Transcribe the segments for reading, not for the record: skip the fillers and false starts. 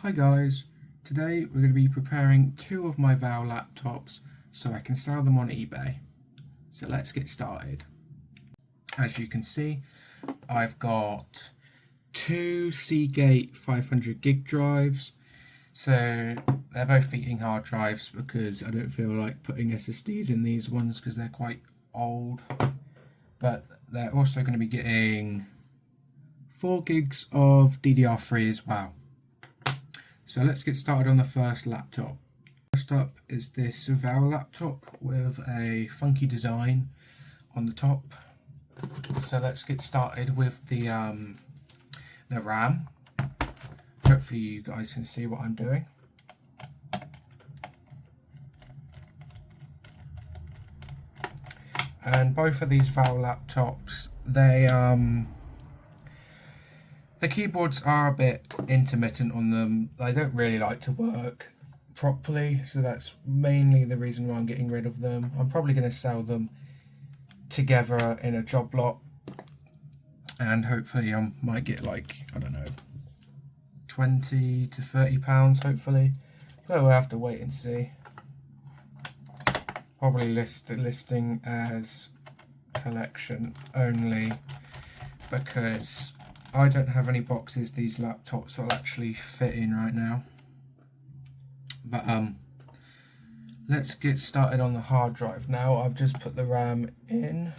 Hi guys, today we're going to be preparing two of my Vaio laptops so I can sell them on eBay. So let's get started. As you can see, I've got two Seagate 500 gig drives. So they're both beating hard drives because I don't feel like putting SSDs in these ones because they're quite old. But they're also going to be getting 4 gigs of DDR3 as well. So let's get started on the first laptop. First up is this Vaio laptop with a funky design on the top. So let's get started with the RAM. Hopefully you guys can see what I'm doing. And both of these Vaio laptops, the keyboards are a bit intermittent on them. They don't really like to work properly, so that's mainly the reason why I'm getting rid of them. I'm probably going to sell them together in a job lot, and hopefully I might get like, I don't know, 20 to 30 pounds hopefully, but we'll have to wait and see. Probably listing as collection only because I don't have any boxes these laptops will actually fit in right now. But let's get started on the hard drive now. I've just put the RAM in.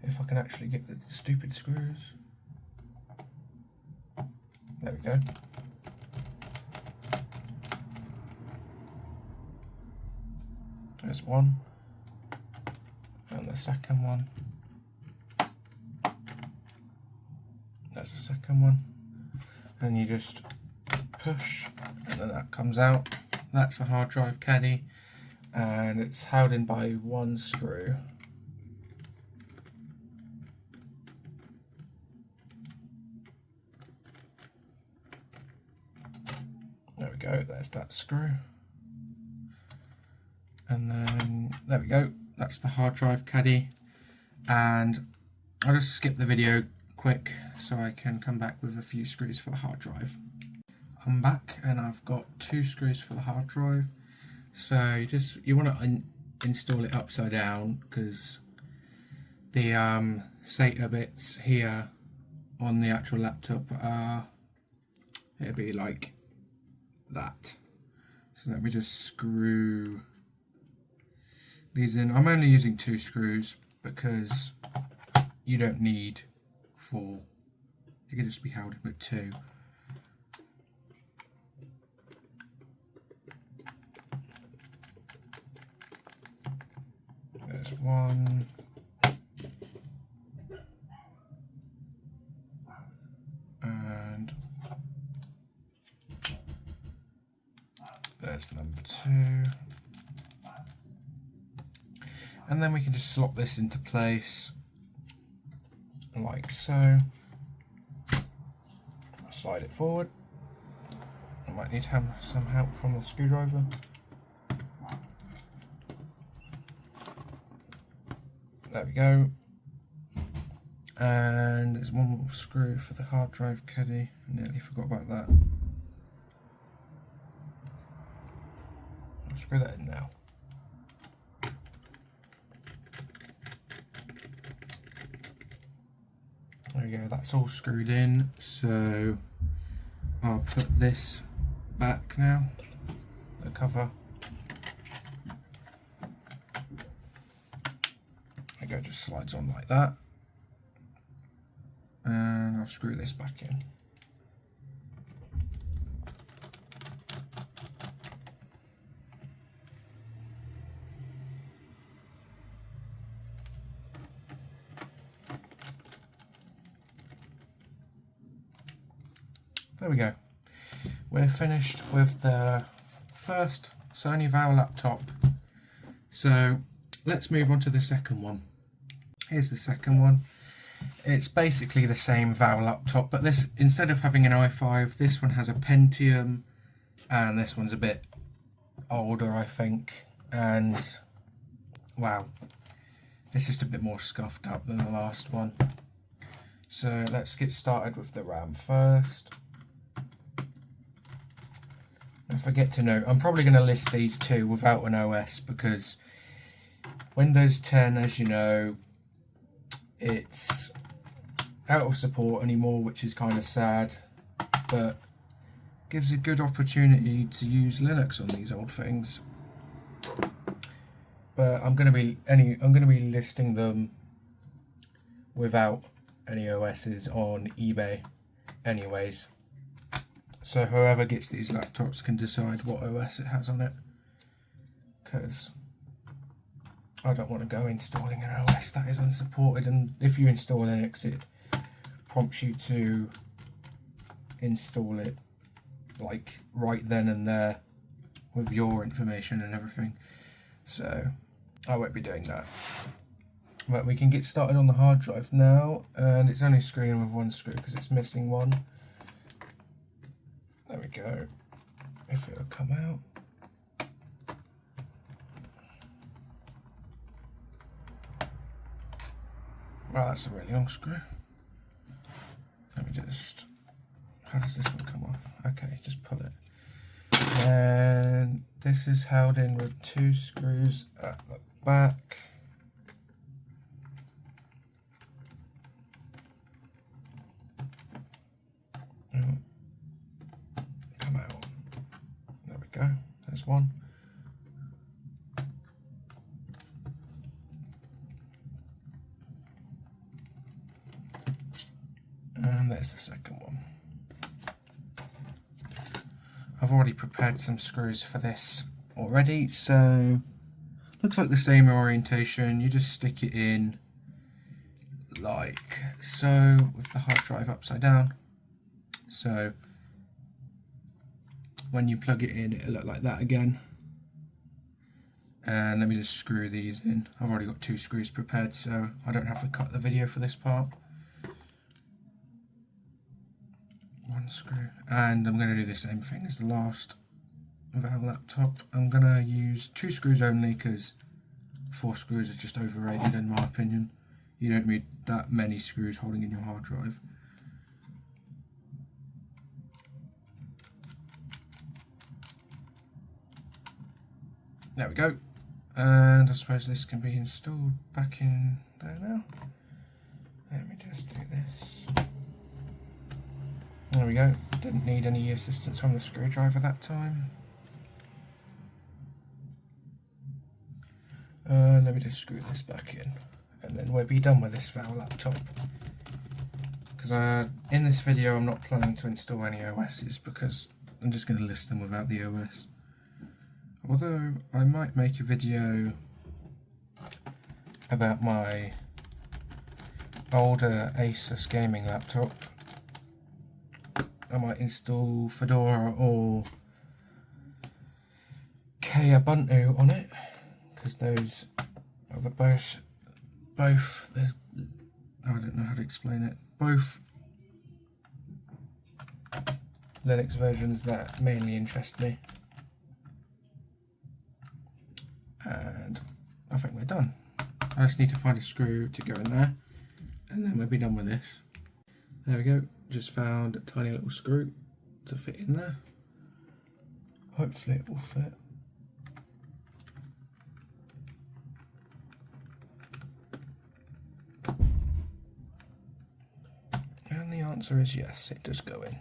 If I can actually get the stupid screws. There we go. There's one. And the second one. That's the second one, and you just push and then that comes out. That's the hard drive caddy, and it's held in by one screw. There we go, there's that screw, and then there we go, that's the hard drive caddy. And I'll just skip the video quick so I can come back with a few screws for the hard drive. I'm back and I've got 2 screws for the hard drive. So you want to install it upside down because the SATA bits here on the actual laptop it'll be like that. So let me just screw these in. I'm only using 2 screws because you don't need 4. It can just be held with 2. There's 1. And there's number 2. And then we can just slot this into place like so. Slide it forward. I might need to have some help from the screwdriver. There we go. And there's one more screw for the hard drive caddy. I nearly forgot about that. I'll screw that in now. There we go, that's all screwed in, so I'll put this back now, the cover. There we go, just slides on like that. And I'll screw this back in. There we go. We're finished with the first Sony Vaio laptop. So let's move on to the second one. Here's the second one. It's basically the same Vaio laptop, but this, instead of having an i5, this one has a Pentium, and this one's a bit older, I think. And wow, it's just a bit more scuffed up than the last one. So let's get started with the RAM first. I forget to note, I'm probably going to list these two without an OS because Windows 10, as you know, it's out of support anymore, which is kind of sad, but gives a good opportunity to use Linux on these old things. But I'm going to be listing them without any OSs on eBay anyways. So whoever gets these laptops can decide what OS it has on it, because I don't want to go installing an OS that is unsupported, and if you install Linux it prompts you to install it like right then and there with your information and everything, so I won't be doing that. But we can get started on the hard drive now, and it's only screwing with one screw because it's missing one. There we go, if it'll come out. Well, that's a really long screw. Let me just, how does this one come off? Okay, just pull it. And this is held in with two screws at the back. Come out. There we go, there's one. And there's the second one. I've already prepared some screws for this already, so looks like the same orientation. You just stick it in like so with the hard drive upside down. So when you plug it in, it'll look like that again. And let me just screw these in. I've already got two screws prepared, so I don't have to cut the video for this part. One screw, and I'm going to do the same thing as the last Vaio laptop. I'm going to use two screws only because 4 screws are just overrated in my opinion. You don't need that many screws holding in your hard drive. There we go, and I suppose this can be installed back in there now. Let me just do this. There we go, didn't need any assistance from the screwdriver that time. Let me just screw this back in, and then we'll be done with this Vaio laptop. Because in this video I'm not planning to install any OSs because I'm just going to list them without the OS. Although I might make a video about my older Asus gaming laptop. I might install Fedora or Ubuntu on it, because those are the both I don't know how to explain it, both Linux versions that mainly interest me. And I think we're done. I just need to find a screw to go in there, and then we'll be done with this. There we go, just found a tiny little screw to fit in there. Hopefully it will fit. And the answer is yes, it does go in.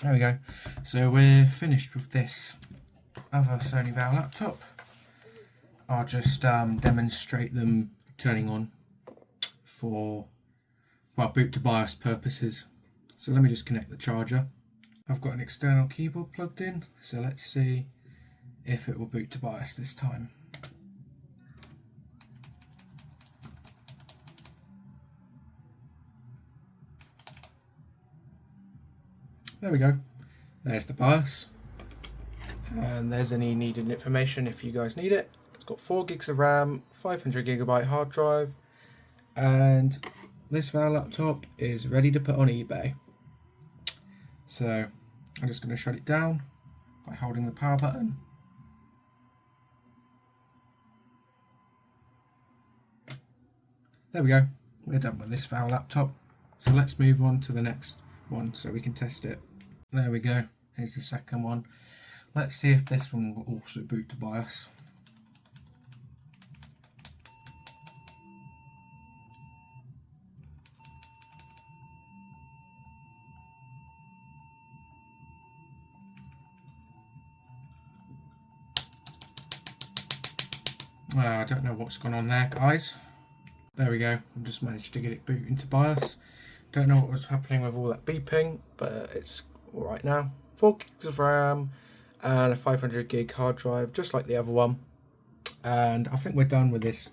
There we go. So we're finished with this other Sony Vaio laptop. I'll just demonstrate them turning on for, well, boot to BIOS purposes. So let me just connect the charger. I've got an external keyboard plugged in, so let's see if it will boot to BIOS this time. There we go. There's the BIOS. And there's any needed information if you guys need it. It's got 4 gigs of RAM, 500GB hard drive, and this Vaio laptop is ready to put on eBay. So I'm just going to shut it down by holding the power button. There we go, we're done with this Vaio laptop. So let's move on to the next one so we can test it. There we go, Here's the second one. Let's see if this one will also boot to BIOS. Well, I don't know what's gone on there, guys. There we go. I just managed to get it boot into BIOS. Don't know what was happening with all that beeping, but it's all right now. 4 gigs of RAM and a 500 gig hard drive, just like the other one. And I think we're done with this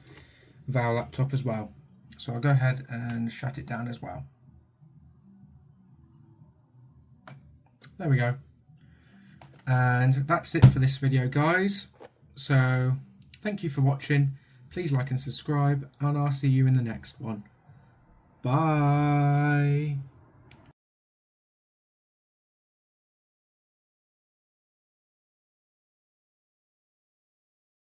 Vaio laptop as well. So I'll go ahead and shut it down as well. There we go. And that's it for this video, guys. So thank you for watching. Please like and subscribe, and I'll see you in the next one. Bye.